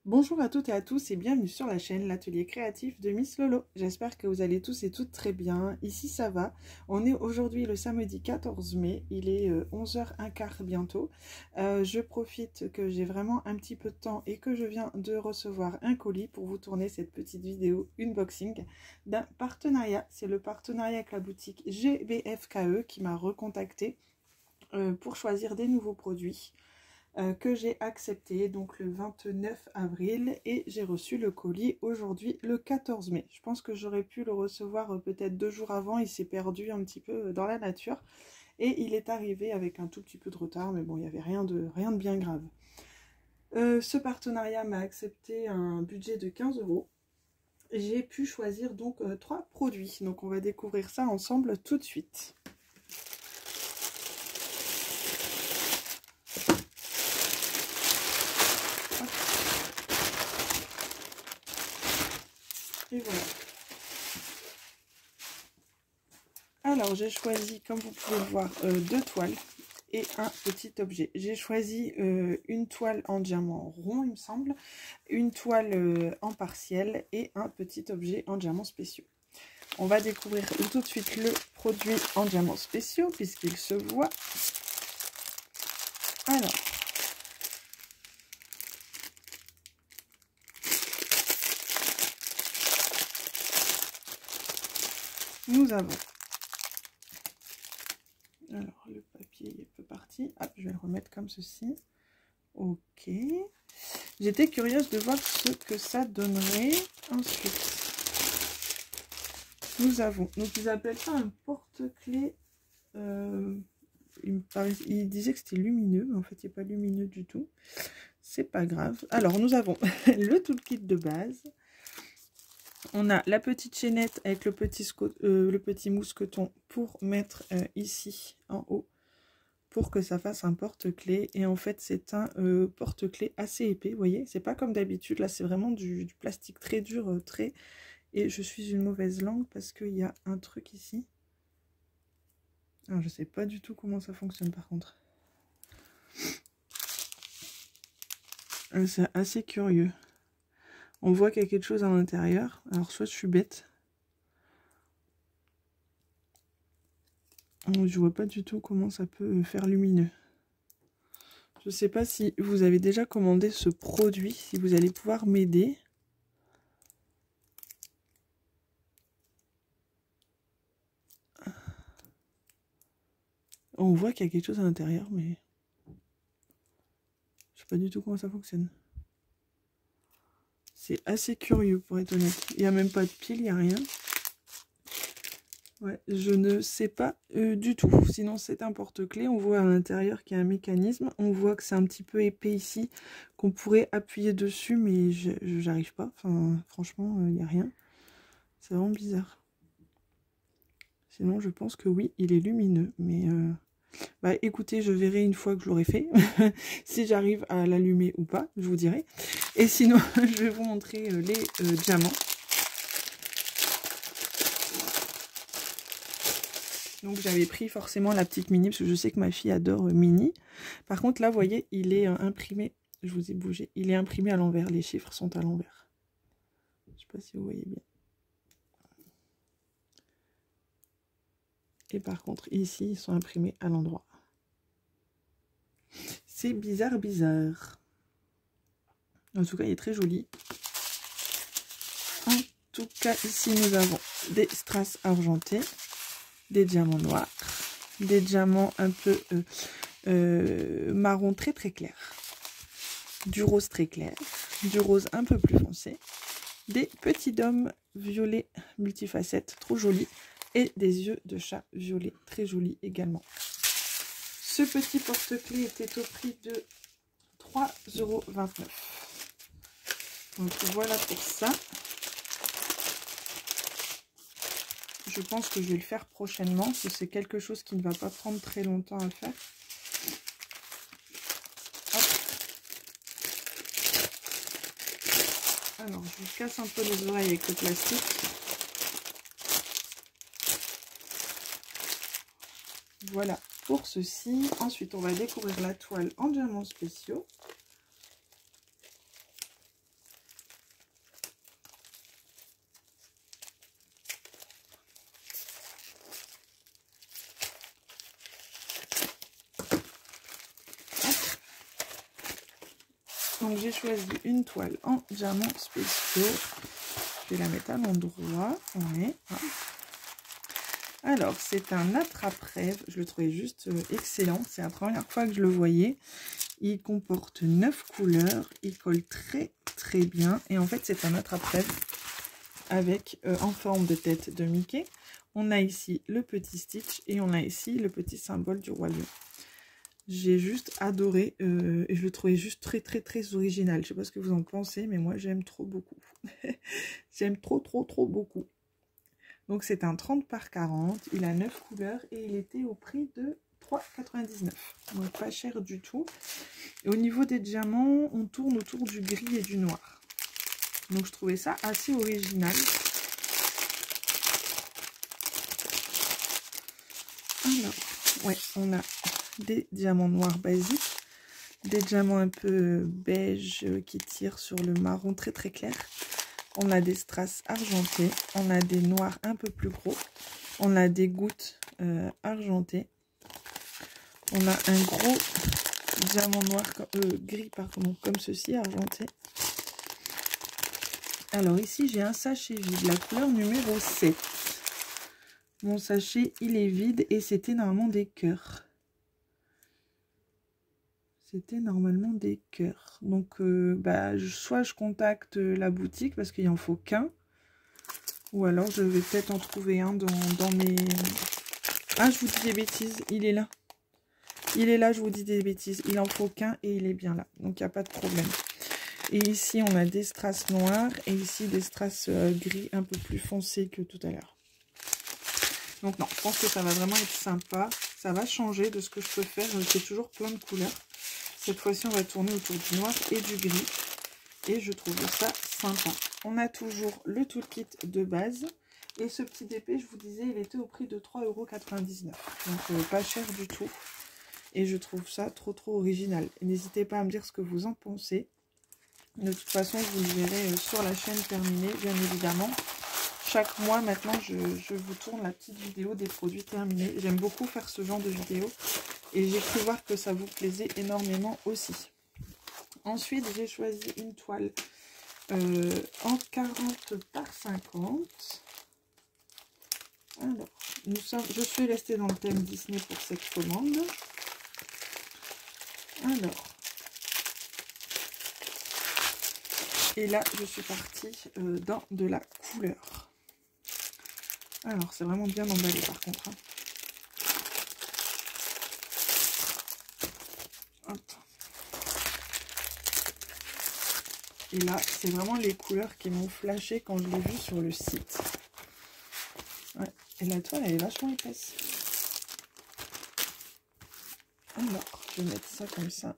Bonjour à toutes et à tous et bienvenue sur la chaîne l'atelier créatif de Miss Lolo. J'espère que vous allez tous et toutes très bien. Ici ça va. On est aujourd'hui le samedi 14 mai. Il est 11h15 bientôt. Je profite que j'ai vraiment un petit peu de temps et que je viens de recevoir un colis pour vous tourner cette petite vidéo unboxing d'un partenariat. C'est le partenariat avec la boutique GBFKE qui m'a recontacté pour choisir des nouveaux produits. Que j'ai accepté donc le 29 avril et j'ai reçu le colis aujourd'hui le 14 mai. Je pense que j'aurais pu le recevoir peut-être 2 jours avant, il s'est perdu un petit peu dans la nature et il est arrivé avec un tout petit peu de retard, mais bon, il n'y avait rien de bien grave. Ce partenariat m'a accepté un budget de 15 €. J'ai pu choisir donc 3 produits, donc on va découvrir ça ensemble tout de suite. Et voilà. Alors j'ai choisi, comme vous pouvez le voir, 2 toiles et un petit objet. J'ai choisi une toile en diamant rond, il me semble, une toile en partiel et un petit objet en diamants spéciaux. On va découvrir tout de suite le produit en diamants spéciaux puisqu'il se voit. Alors, nous avons, alors le papier est un peu parti, hop, je vais le remettre comme ceci. Ok, j'étais curieuse de voir ce que ça donnerait. Ensuite, nous avons, donc ils appellent ça un porte-clés, il disait que c'était lumineux, mais en fait il n'est pas lumineux du tout, c'est pas grave. Alors nous avons le toolkit de base. On a la petite chaînette avec le petit mousqueton pour mettre ici en haut pour que ça fasse un porte-clés. Et en fait, c'est un porte-clés assez épais, vous voyez. C'est pas comme d'habitude, là c'est vraiment du plastique très dur, très... Et je suis une mauvaise langue parce qu'il y a un truc ici. Alors, je sais pas du tout comment ça fonctionne par contre. C'est assez curieux. On voit qu'il y a quelque chose à l'intérieur. Alors, soit je suis bête. Je vois pas du tout comment ça peut faire lumineux. Je sais pas si vous avez déjà commandé ce produit, si vous allez pouvoir m'aider. On voit qu'il y a quelque chose à l'intérieur, mais je sais pas du tout comment ça fonctionne. C'est assez curieux pour être honnête. Il n'y a même pas de pile, il n'y a rien. Ouais, je ne sais pas du tout. Sinon, c'est un porte-clés. On voit à l'intérieur qu'il y a un mécanisme. On voit que c'est un petit peu épais ici, qu'on pourrait appuyer dessus, mais j'arrive pas. Enfin, franchement, il n'y a rien. C'est vraiment bizarre. Sinon, je pense que oui, il est lumineux. Mais bah, écoutez, je verrai une fois que je l'aurai fait. Si j'arrive à l'allumer ou pas, je vous dirai. Et sinon, je vais vous montrer les diamants. Donc j'avais pris forcément la petite mini, parce que je sais que ma fille adore mini. Par contre là, vous voyez, il est imprimé, je vous ai bougé, il est imprimé à l'envers, les chiffres sont à l'envers. Je ne sais pas si vous voyez bien. Et par contre, ici, ils sont imprimés à l'endroit. C'est bizarre, bizarre. En tout cas, il est très joli. En tout cas, ici, nous avons des strass argentés, des diamants noirs, des diamants un peu marron très très clair, du rose très clair, du rose un peu plus foncé, des petits dômes violets multifacettes trop jolis et des yeux de chat violet très jolis également. Ce petit porte-clés était au prix de 3,29 €. Donc voilà pour ça. Je pense que je vais le faire prochainement, parce que c'est quelque chose qui ne va pas prendre très longtemps à faire. Hop. Alors, je vous casse un peu les oreilles avec le plastique. Voilà pour ceci. Ensuite, on va découvrir la toile en diamants spéciaux. Donc j'ai choisi une toile en diamants spéciaux. Je vais la mettre à l'endroit. Ouais. Alors c'est un attrape-rêve. Je le trouvais juste excellent. C'est la première fois que je le voyais. Il comporte 9 couleurs. Il colle très très bien. Et en fait c'est un attrape-rêve avec en forme de tête de Mickey. On a ici le petit Stitch et on a ici le petit symbole du roi lion. J'ai juste adoré et je le trouvais juste très très très original. Je sais pas ce que vous en pensez, mais moi j'aime trop beaucoup. J'aime trop beaucoup. Donc c'est un 30 par 40, il a 9 couleurs et il était au prix de 3,99 €. Donc pas cher du tout. Et au niveau des diamants, on tourne autour du gris et du noir. Donc je trouvais ça assez original. Alors, ouais, on a des diamants noirs basiques, des diamants un peu beige qui tirent sur le marron très très clair. On a des strass argentés, on a des noirs un peu plus gros, on a des gouttes argentées, on a un gros diamant noir gris pardon, comme ceci, argenté. Alors ici j'ai un sachet vide, la couleur numéro 7. Mon sachet il est vide et c'était normalement des cœurs. C'était normalement des cœurs. Donc soit je contacte la boutique parce qu'il n'en faut qu'un. Ou alors je vais peut-être en trouver un dans mes... Ah, je vous dis des bêtises, il est là. Il est là, je vous dis des bêtises. Il en faut qu'un et il est bien là. Donc il n'y a pas de problème. Et ici on a des strass noirs et ici des strass gris un peu plus foncés que tout à l'heure. Donc non, je pense que ça va vraiment être sympa. Ça va changer de ce que je peux faire. C'est toujours plein de couleurs. Cette fois-ci, on va tourner autour du noir et du gris. Et je trouve ça sympa. On a toujours le toolkit de base. Et ce petit DP, je vous disais, il était au prix de 3,99 €. Donc pas cher du tout. Et je trouve ça trop original. N'hésitez pas à me dire ce que vous en pensez. De toute façon, vous le verrez sur la chaîne terminée, bien évidemment. Chaque mois, maintenant, je vous tourne la petite vidéo des produits terminés. J'aime beaucoup faire ce genre de vidéo. Et j'ai cru voir que ça vous plaisait énormément aussi. Ensuite, j'ai choisi une toile en 40 par 50. Alors, je suis restée dans le thème Disney pour cette commande. Alors, et là, je suis partie dans de la couleur. Alors, c'est vraiment bien emballé par contre. Hein. Hop. Et là, c'est vraiment les couleurs qui m'ont flashé quand je l'ai vu sur le site. Ouais. Et la toile, elle est vachement épaisse. Alors, je vais mettre ça comme ça.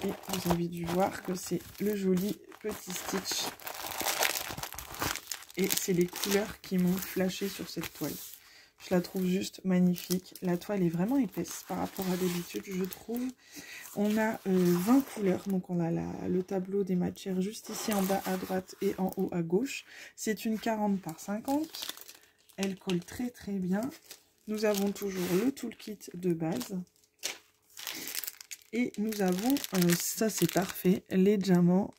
Et vous avez dû voir que c'est le joli petit Stitch. Et c'est les couleurs qui m'ont flashé sur cette toile. Je la trouve juste magnifique. La toile est vraiment épaisse par rapport à d'habitude, je trouve. On a 20 couleurs. Donc on a le tableau des matières juste ici en bas à droite et en haut à gauche. C'est une 40 par 50. Elle colle très bien. Nous avons toujours le toolkit de base. Et nous avons, ça c'est parfait, les diamants.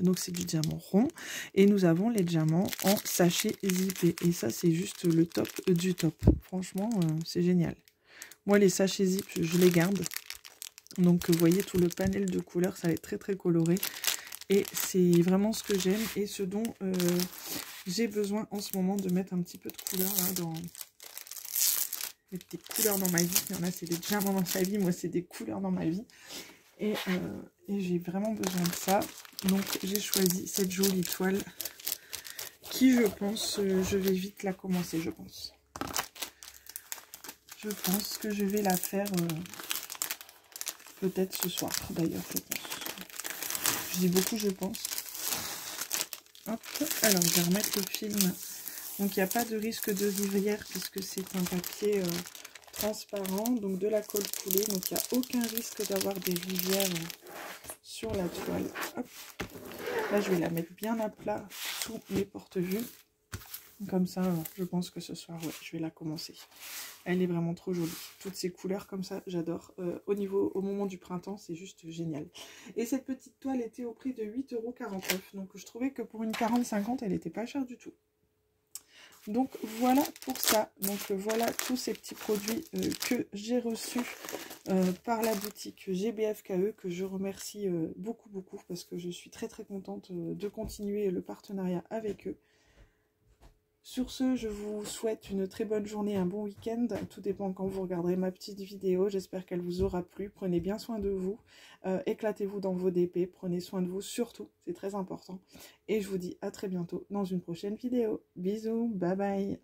Donc c'est du diamant rond. Et nous avons les diamants en sachet zippé. Et ça c'est juste le top du top. Franchement, c'est génial. Moi les sachets zip, je les garde. Donc vous voyez tout le panel de couleurs, ça va être très coloré. Et c'est vraiment ce que j'aime et ce dont j'ai besoin en ce moment, de mettre un petit peu de couleur là mettre des couleurs dans ma vie. Il y en a c'est des diamants dans sa vie, moi c'est des couleurs dans ma vie. Et j'ai vraiment besoin de ça. Donc j'ai choisi cette jolie toile qui, je pense, je vais vite la commencer, je pense. Je pense que je vais la faire peut-être ce soir, d'ailleurs, je pense. Je dis beaucoup, je pense. Hop, alors je vais remettre le film. Donc il n'y a pas de risque de rivière puisque c'est un papier transparent, donc de la colle coulée. Donc il n'y a aucun risque d'avoir des rivières sur la toile. Hop. Là je vais la mettre bien à plat sous les porte-vues. Comme ça, je pense que ce soir, ouais, je vais la commencer. Elle est vraiment trop jolie. Toutes ces couleurs comme ça, j'adore. Au moment du printemps, c'est juste génial. Et cette petite toile était au prix de 8,49 €. Donc je trouvais que pour une 40-50, elle n'était pas chère du tout. Donc voilà pour ça. Donc voilà tous ces petits produits que j'ai reçus par la boutique GBFKE, que je remercie beaucoup parce que je suis très contente de continuer le partenariat avec eux. Sur ce, je vous souhaite une très bonne journée, un bon week-end. Tout dépend quand vous regarderez ma petite vidéo. J'espère qu'elle vous aura plu. Prenez bien soin de vous. Éclatez-vous dans vos DP. Prenez soin de vous surtout. C'est très important. Et je vous dis à très bientôt dans une prochaine vidéo. Bisous. Bye bye.